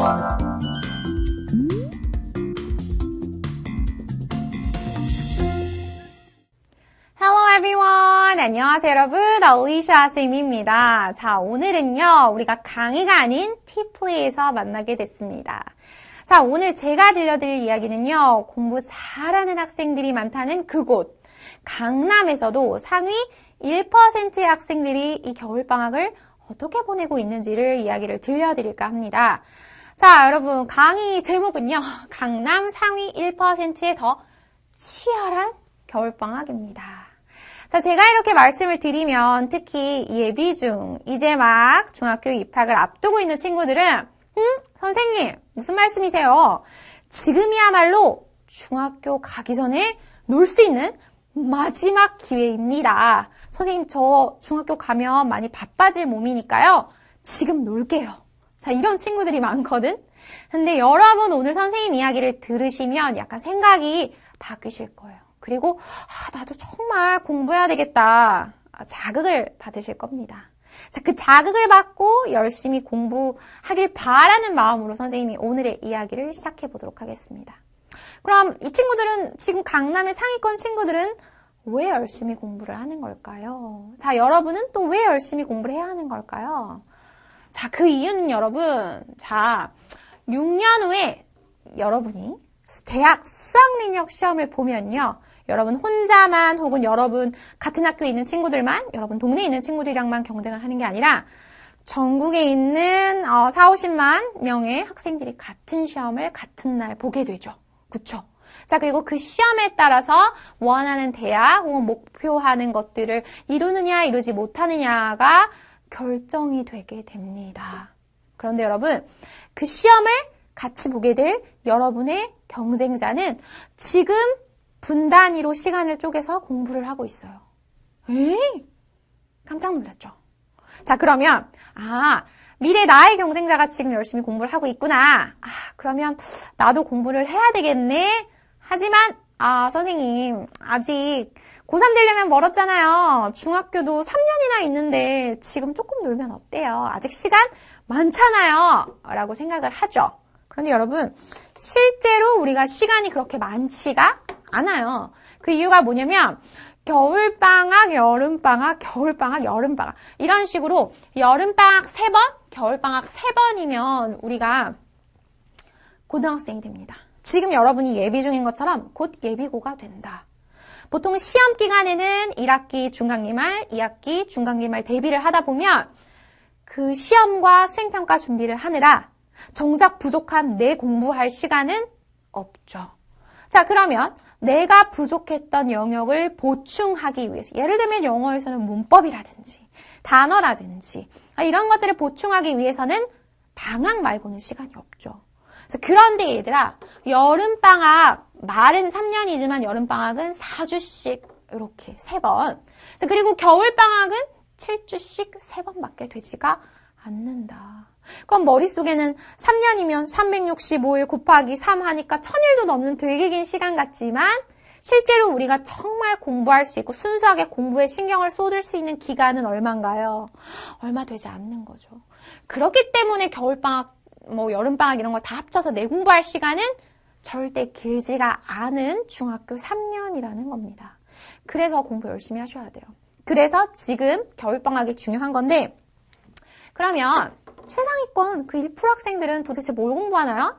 Hello everyone! 안녕하세요 여러분, 알리샤 쌤입니다. 자, 오늘은요, 우리가 강의가 아닌 티플레이에서 만나게 됐습니다. 자, 오늘 제가 들려드릴 이야기는요, 공부 잘하는 학생들이 많다는 그곳, 강남에서도 상위 1%의 학생들이 이 겨울방학을 어떻게 보내고 있는지를 이야기를 들려드릴까 합니다. 자, 여러분, 강의 제목은요, 강남 상위 1%의 더 치열한 겨울방학입니다. 자, 제가 이렇게 말씀을 드리면 특히 예비 중, 이제 막 중학교 입학을 앞두고 있는 친구들은 선생님, 무슨 말씀이세요? 지금이야말로 중학교 가기 전에 놀 수 있는 마지막 기회입니다. 선생님, 저 중학교 가면 많이 바빠질 몸이니까요. 지금 놀게요. 자, 이런 친구들이 많거든? 근데 여러분 오늘 선생님 이야기를 들으시면 약간 생각이 바뀌실 거예요. 그리고 나도 정말 공부해야 되겠다. 자극을 받으실 겁니다. 자, 그 자극을 받고 열심히 공부하길 바라는 마음으로 선생님이 오늘의 이야기를 시작해 보도록 하겠습니다. 그럼 이 친구들은, 지금 강남의 상위권 친구들은 왜 열심히 공부를 하는 걸까요? 자, 여러분은 또 왜 열심히 공부를 해야 하는 걸까요? 자, 그 이유는 여러분, 자, 6년 후에 여러분이 대학 수학능력 시험을 보면요. 여러분 혼자만 혹은 여러분 같은 학교에 있는 친구들만, 여러분 동네에 있는 친구들이랑만 경쟁을 하는 게 아니라 전국에 있는 4, 50만 명의 학생들이 같은 시험을 같은 날 보게 되죠. 그쵸? 자, 그리고 그 시험에 따라서 원하는 대학 혹은 목표하는 것들을 이루느냐 이루지 못하느냐가 결정이 되게 됩니다. 그런데 여러분, 그 시험을 같이 보게 될 여러분의 경쟁자는 지금 분 단위로 시간을 쪼개서 공부를 하고 있어요. 에이? 깜짝 놀랐죠? 자, 그러면 미래 나의 경쟁자가 지금 열심히 공부를 하고 있구나. 그러면 나도 공부를 해야 되겠네. 하지만 선생님, 아직 고3 되려면 멀었잖아요. 중학교도 3년이나 있는데 지금 조금 놀면 어때요? 아직 시간 많잖아요. 라고 생각을 하죠. 그런데 여러분, 실제로 우리가 시간이 그렇게 많지가 않아요. 그 이유가 뭐냐면 겨울방학, 여름방학, 겨울방학, 여름방학 이런 식으로 여름방학 3번, 겨울방학 3번이면 우리가 고등학생이 됩니다. 지금 여러분이 예비 중인 것처럼 곧 예비고가 된다. 보통 시험 기간에는 1학기 중간기 말, 2학기 중간기 말 대비를 하다 보면 그 시험과 수행평가 준비를 하느라 정작 부족한 내 공부할 시간은 없죠. 자, 그러면 내가 부족했던 영역을 보충하기 위해서, 예를 들면 영어에서는 문법이라든지 단어라든지 이런 것들을 보충하기 위해서는 방학 말고는 시간이 없죠. 그런데 얘들아, 여름방학, 말은 3년이지만 여름방학은 4주씩 이렇게 3번. 그리고 겨울방학은 7주씩 3번밖에 되지가 않는다. 그럼 머릿속에는 3년이면 365일 곱하기 3 하니까 1000일도 넘는 되게 긴 시간 같지만 실제로 우리가 정말 공부할 수 있고 순수하게 공부에 신경을 쏟을 수 있는 기간은 얼마인가요? 얼마 되지 않는 거죠. 그렇기 때문에 겨울방학, 여름방학 이런 거 다 합쳐서 내 공부할 시간은 절대 길지가 않은 중학교 3년이라는 겁니다. 그래서 공부 열심히 하셔야 돼요. 그래서 지금 겨울방학이 중요한 건데, 그러면 최상위권 그 1% 학생들은 도대체 뭘 공부하나요?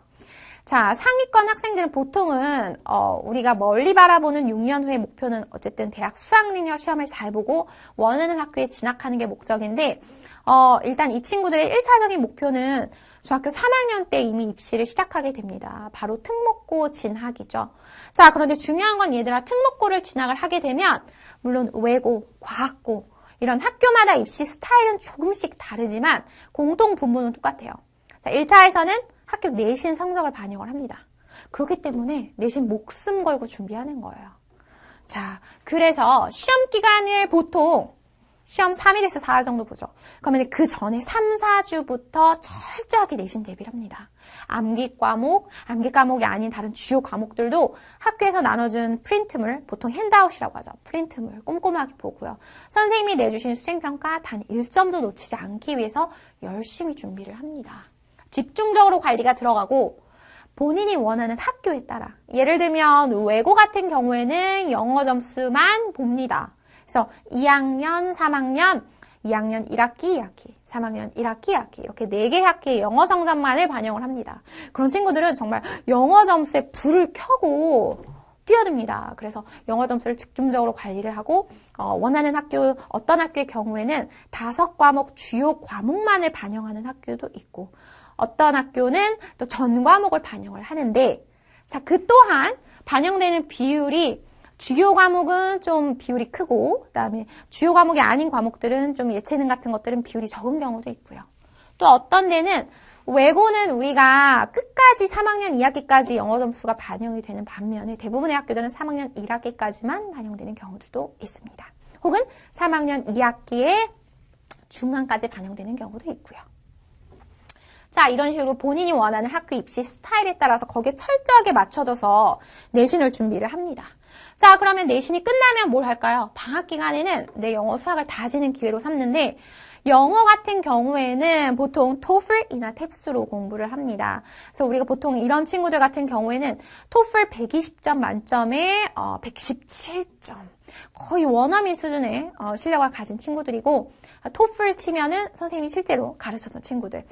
자, 상위권 학생들은 보통은 우리가 멀리 바라보는 6년 후의 목표는 어쨌든 대학 수학능력 시험을 잘 보고 원하는 학교에 진학하는 게 목적인데 일단 이 친구들의 1차적인 목표는 중학교 3학년 때 이미 입시를 시작하게 됩니다. 바로 특목고 진학이죠. 자, 그런데 중요한 건 얘들아, 특목고를 진학을 하게 되면 물론 외고, 과학고 이런 학교마다 입시 스타일은 조금씩 다르지만 공통 분모는 똑같아요. 자, 1차에서는 학교 내신 성적을 반영을 합니다. 그렇기 때문에 내신 목숨 걸고 준비하는 거예요. 자, 그래서 시험 기간을 보통 시험 3일에서 4일 정도 보죠. 그러면 그 전에 3, 4주부터 철저하게 내신 대비를 합니다. 암기 과목이 아닌 다른 주요 과목들도 학교에서 나눠준 프린트물, 보통 핸드아웃이라고 하죠. 프린트물 꼼꼼하게 보고요. 선생님이 내주신 수행평가 단 1점도 놓치지 않기 위해서 열심히 준비를 합니다. 집중적으로 관리가 들어가고 본인이 원하는 학교에 따라 예를 들면 외고 같은 경우에는 영어 점수만 봅니다. 그래서 2학년, 3학년, 2학년 1학기, 2학기, 3학년 1학기, 2학기 이렇게 4개 학기의 영어 성적만을 반영을 합니다. 그런 친구들은 정말 영어 점수에 불을 켜고 뛰어듭니다. 그래서 영어 점수를 집중적으로 관리를 하고 원하는 학교, 어떤 학교의 경우에는 5과목 주요 과목만을 반영하는 학교도 있고 어떤 학교는 또 전 과목을 반영을 하는데 자, 그 또한 반영되는 비율이 주요 과목은 좀 비율이 크고 그다음에 주요 과목이 아닌 과목들은 좀 예체능 같은 것들은 비율이 적은 경우도 있고요. 또 어떤 데는 외고는 우리가 끝까지 3학년 2학기까지 영어 점수가 반영이 되는 반면에 대부분의 학교들은 3학년 1학기까지만 반영되는 경우들도 있습니다. 혹은 3학년 2학기에 중간까지 반영되는 경우도 있고요. 자, 이런 식으로 본인이 원하는 학교 입시 스타일에 따라서 거기에 철저하게 맞춰져서 내신을 준비를 합니다. 자, 그러면 내신이 끝나면 뭘 할까요? 방학 기간에는 내 영어 수학을 다지는 기회로 삼는데 영어 같은 경우에는 보통 TOEFL이나 TEPS로 공부를 합니다. 그래서 우리가 보통 이런 친구들 같은 경우에는 TOEFL 120점 만점에 117점. 거의 원어민 수준의 실력을 가진 친구들이고 TOEFL 치면은 선생님이 실제로 가르쳤던 친구들.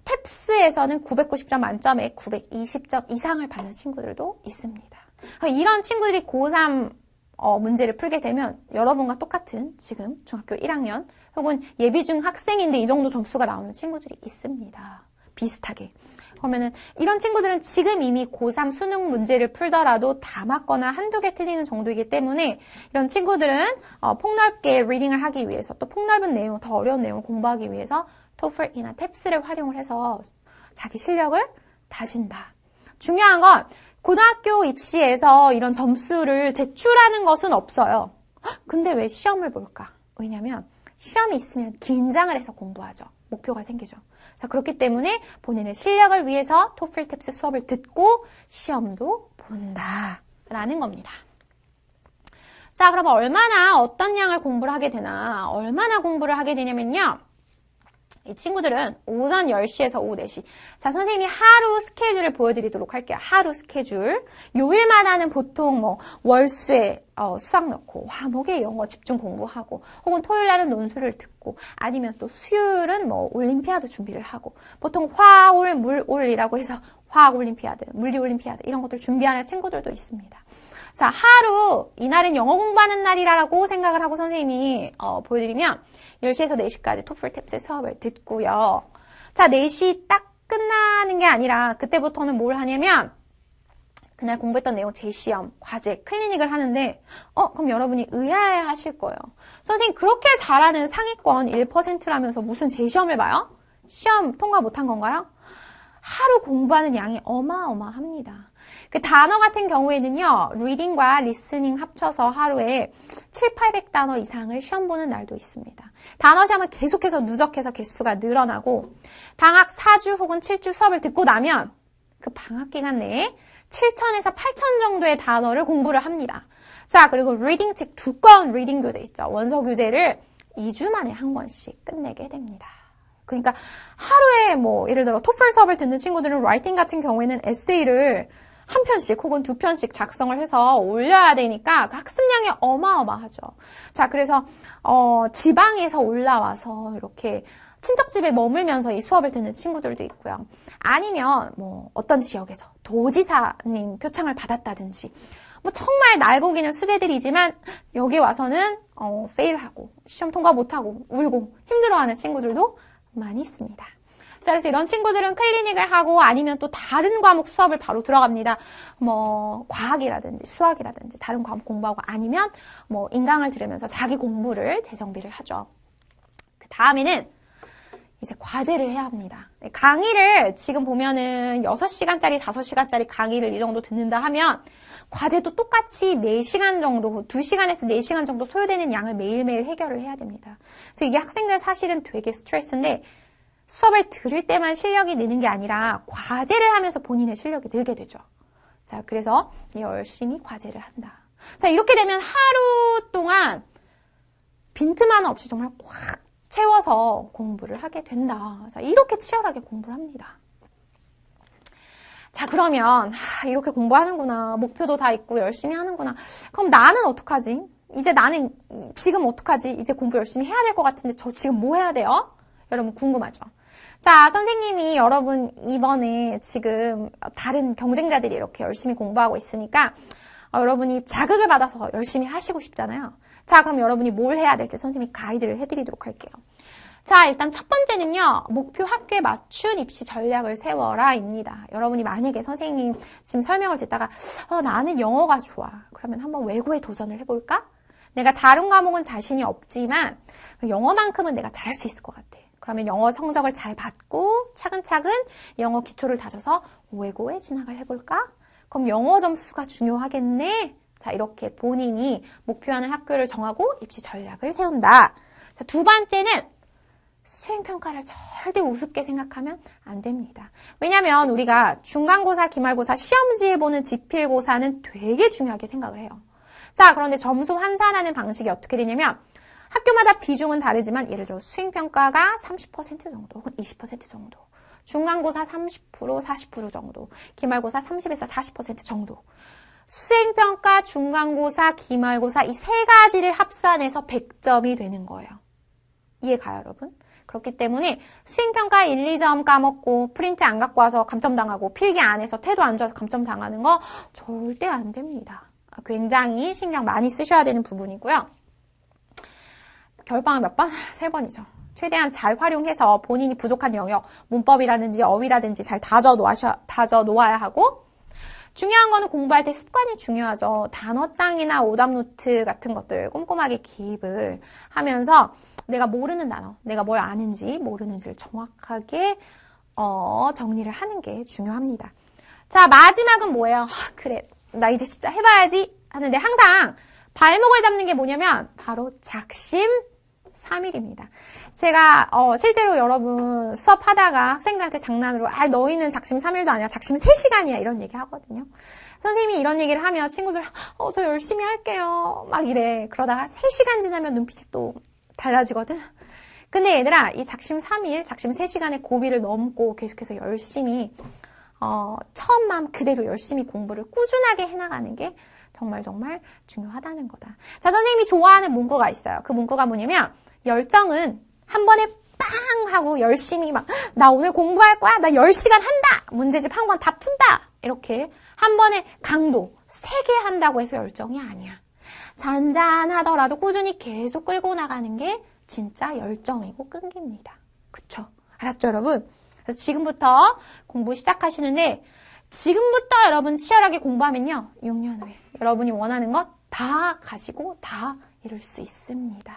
TEPS에서는 990점 만점에 920점 이상을 받는 친구들도 있습니다. 이런 친구들이 고3 문제를 풀게 되면 여러분과 똑같은 지금 중학교 1학년 혹은 예비중 학생인데 이 정도 점수가 나오는 친구들이 있습니다. 비슷하게. 그러면은 이런 친구들은 지금 이미 고3 수능 문제를 풀더라도 다 맞거나 한두 개 틀리는 정도이기 때문에 이런 친구들은 폭넓게 리딩을 하기 위해서 또 폭넓은 내용, 더 어려운 내용을 공부하기 위해서 TOEFL이나 TEPS를 활용을 해서 자기 실력을 다진다. 중요한 건 고등학교 입시에서 이런 점수를 제출하는 것은 없어요. 근데 왜 시험을 볼까? 왜냐면 시험이 있으면 긴장을 해서 공부하죠. 목표가 생기죠. 자, 그렇기 때문에 본인의 실력을 위해서 TOEFL, TEPS 수업을 듣고 시험도 본다라는 겁니다. 자, 그럼 얼마나 어떤 양을 공부를 하게 되나? 얼마나 공부를 하게 되냐면요. 이 친구들은 오전 10시에서 오후 4시. 자, 선생님이 하루 스케줄을 보여드리도록 할게요. 하루 스케줄. 요일마다는 보통 월수에 수학 넣고, 화목에 영어 집중 공부하고, 혹은 토요일 날은 논술을 듣고, 아니면 또 수요일은 올림피아드 준비를 하고, 보통 화올, 물올이라고 해서 화학 올림피아드, 물리 올림피아드 이런 것들 준비하는 친구들도 있습니다. 자, 하루, 이날은 영어 공부하는 날이라고 생각을 하고 선생님이 보여드리면 10시에서 4시까지 TOEFL, TEPS 수업을 듣고요. 자, 4시 딱 끝나는 게 아니라 그때부터는 뭘 하냐면 그날 공부했던 내용 재시험, 과제, 클리닉을 하는데 그럼 여러분이 의아해하실 거예요. 선생님 그렇게 잘하는 상위권 1%라면서 무슨 재시험을 봐요? 시험 통과 못한 건가요? 하루 공부하는 양이 어마어마합니다. 그 단어 같은 경우에는요, 리딩과 리스닝 합쳐서 하루에 700~800단어 이상을 시험 보는 날도 있습니다. 단어 시험은 계속해서 누적해서 개수가 늘어나고, 방학 4주 혹은 7주 수업을 듣고 나면 그 방학 기간 내에 7,000에서 8,000 정도의 단어를 공부를 합니다. 자, 그리고 리딩 책 두꺼운 리딩 교재 있죠. 원서 교재를 2주 만에 한 권씩 끝내게 됩니다. 그러니까 하루에 예를 들어 토플 수업을 듣는 친구들은 라이팅 같은 경우에는 에세이를 한 편씩 혹은 2편씩 작성을 해서 올려야 되니까 그 학습량이 어마어마하죠. 자, 그래서 지방에서 올라와서 이렇게 친척집에 머물면서 이 수업을 듣는 친구들도 있고요. 아니면 어떤 지역에서 도지사님 표창을 받았다든지 정말 날고 기는 수재들이지만 여기 와서는 페일하고 시험 통과 못하고 울고 힘들어하는 친구들도 많이 있습니다. 자, 그래서 이런 친구들은 클리닉을 하고 아니면 또 다른 과목 수업을 바로 들어갑니다. 과학이라든지 수학이라든지 다른 과목 공부하고 아니면 인강을 들으면서 자기 공부를 재정비를 하죠. 그 다음에는 이제 과제를 해야 합니다. 강의를 지금 보면은 6시간짜리, 5시간짜리 강의를 이 정도 듣는다 하면 과제도 똑같이 4시간 정도, 2시간에서 4시간 정도 소요되는 양을 매일매일 해결을 해야 됩니다. 그래서 이게 학생들 사실은 되게 스트레스인데 수업을 들을 때만 실력이 느는 게 아니라 과제를 하면서 본인의 실력이 늘게 되죠. 자, 그래서 열심히 과제를 한다. 자, 이렇게 되면 하루 동안 빈틈 하나 없이 정말 꽉 채워서 공부를 하게 된다. 자, 이렇게 치열하게 공부를 합니다. 자, 그러면 이렇게 공부하는구나. 목표도 다 있고 열심히 하는구나. 그럼 나는 어떡하지? 이제 나는 지금 어떡하지? 이제 공부 열심히 해야 될 것 같은데 저 지금 뭐 해야 돼요? 여러분 궁금하죠? 자, 선생님이 여러분 이번에 지금 다른 경쟁자들이 이렇게 열심히 공부하고 있으니까 여러분이 자극을 받아서 열심히 하시고 싶잖아요. 자, 그럼 여러분이 뭘 해야 될지 선생님이 가이드를 해드리도록 할게요. 자, 일단 첫 번째는요. 목표 학교에 맞춘 입시 전략을 세워라 입니다. 여러분이 만약에 선생님 지금 설명을 듣다가 나는 영어가 좋아. 그러면 한번 외고에 도전을 해볼까? 내가 다른 과목은 자신이 없지만 영어만큼은 내가 잘할 수 있을 것 같아. 그러면 영어 성적을 잘 받고 차근차근 영어 기초를 다져서 외고에 진학을 해볼까? 그럼 영어 점수가 중요하겠네? 자, 이렇게 본인이 목표하는 학교를 정하고 입시 전략을 세운다. 자, 두 번째는 수행평가를 절대 우습게 생각하면 안 됩니다. 왜냐면 우리가 중간고사, 기말고사, 시험지에 보는 지필고사는 되게 중요하게 생각을 해요. 자, 그런데 점수 환산하는 방식이 어떻게 되냐면 학교마다 비중은 다르지만 예를 들어 수행평가가 30% 정도 혹은 20% 정도, 중간고사 30%, 40% 정도, 기말고사 30에서 40% 정도. 수행평가, 중간고사, 기말고사 이 세 가지를 합산해서 100점이 되는 거예요. 이해가요, 여러분? 그렇기 때문에 수행평가 1, 2점 까먹고 프린트 안 갖고 와서 감점당하고 필기 안 해서 태도 안 좋아서 감점당하는 거 절대 안 됩니다. 굉장히 신경 많이 쓰셔야 되는 부분이고요. 겨울방학 몇 번? 3번이죠. 최대한 잘 활용해서 본인이 부족한 영역, 문법이라든지 어휘라든지 잘 다져 놓아야 하고, 중요한 거는 공부할 때 습관이 중요하죠. 단어장이나 오답노트 같은 것들 꼼꼼하게 기입을 하면서 내가 모르는 단어, 내가 뭘 아는지 모르는지를 정확하게 정리를 하는 게 중요합니다. 자, 마지막은 뭐예요? 그래, 나 이제 진짜 해봐야지 하는데 항상 발목을 잡는 게 뭐냐면 바로 작심 3일입니다. 제가 실제로 여러분 수업하다가 학생들한테 장난으로 너희는 작심 3일도 아니야. 작심 3시간이야. 이런 얘기 하거든요. 선생님이 이런 얘기를 하면 친구들 저 열심히 할게요. 막 이래. 그러다가 3시간 지나면 눈빛이 또 달라지거든. 근데 얘들아 이 작심 3일, 작심 3시간의 고비를 넘고 계속해서 열심히 처음 마음 그대로 열심히 공부를 꾸준하게 해나가는 게 정말 중요하다는 거다. 자, 선생님이 좋아하는 문구가 있어요. 그 문구가 뭐냐면 열정은 한 번에 빵 하고 열심히 나 오늘 공부할 거야. 나 10시간 한다. 문제집 한 권 다 푼다. 이렇게 한 번에 강도 세게 한다고 해서 열정이 아니야. 잔잔하더라도 꾸준히 계속 끌고 나가는 게 진짜 열정이고 끈기입니다. 그쵸? 알았죠, 여러분? 그래서 지금부터 공부 시작하시는데 지금부터 여러분 치열하게 공부하면요. 6년 후에 여러분이 원하는 것 다 가지고 다 이룰 수 있습니다.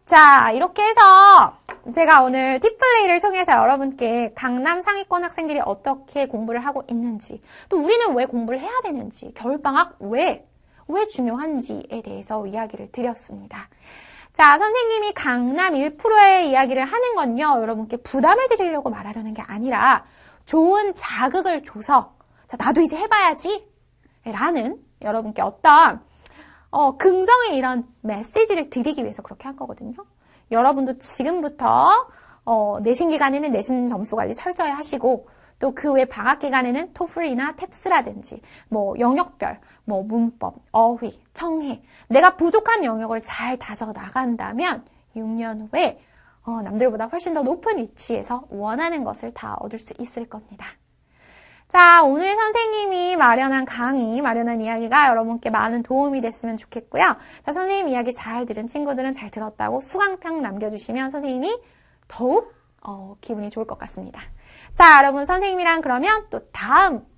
자, 이렇게 해서 제가 오늘 팁플레이를 통해서 여러분께 강남 상위권 학생들이 어떻게 공부를 하고 있는지, 또 우리는 왜 공부를 해야 되는지, 겨울방학 왜 중요한지에 대해서 이야기를 드렸습니다. 자, 선생님이 강남 1%의 이야기를 하는 건요, 여러분께 부담을 드리려고 말하려는 게 아니라 좋은 자극을 줘서 자, 나도 이제 해봐야지 라는 여러분께 어떤 긍정의 이런 메시지를 드리기 위해서 그렇게 한 거거든요. 여러분도 지금부터 내신 기간에는 내신 점수 관리 철저히 하시고 또 그 외 방학 기간에는 토플이나 탭스라든지 영역별, 문법, 어휘, 청해 내가 부족한 영역을 잘 다져 나간다면 6년 후에 남들보다 훨씬 더 높은 위치에서 원하는 것을 다 얻을 수 있을 겁니다. 자, 오늘 선생님이 마련한 이야기가 여러분께 많은 도움이 됐으면 좋겠고요. 자, 선생님 이야기 잘 들은 친구들은 잘 들었다고 수강평 남겨주시면 선생님이 더욱 기분이 좋을 것 같습니다. 자, 여러분 선생님이랑 그러면 또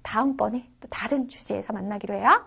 다음번에 또 다른 주제에서 만나기로 해요.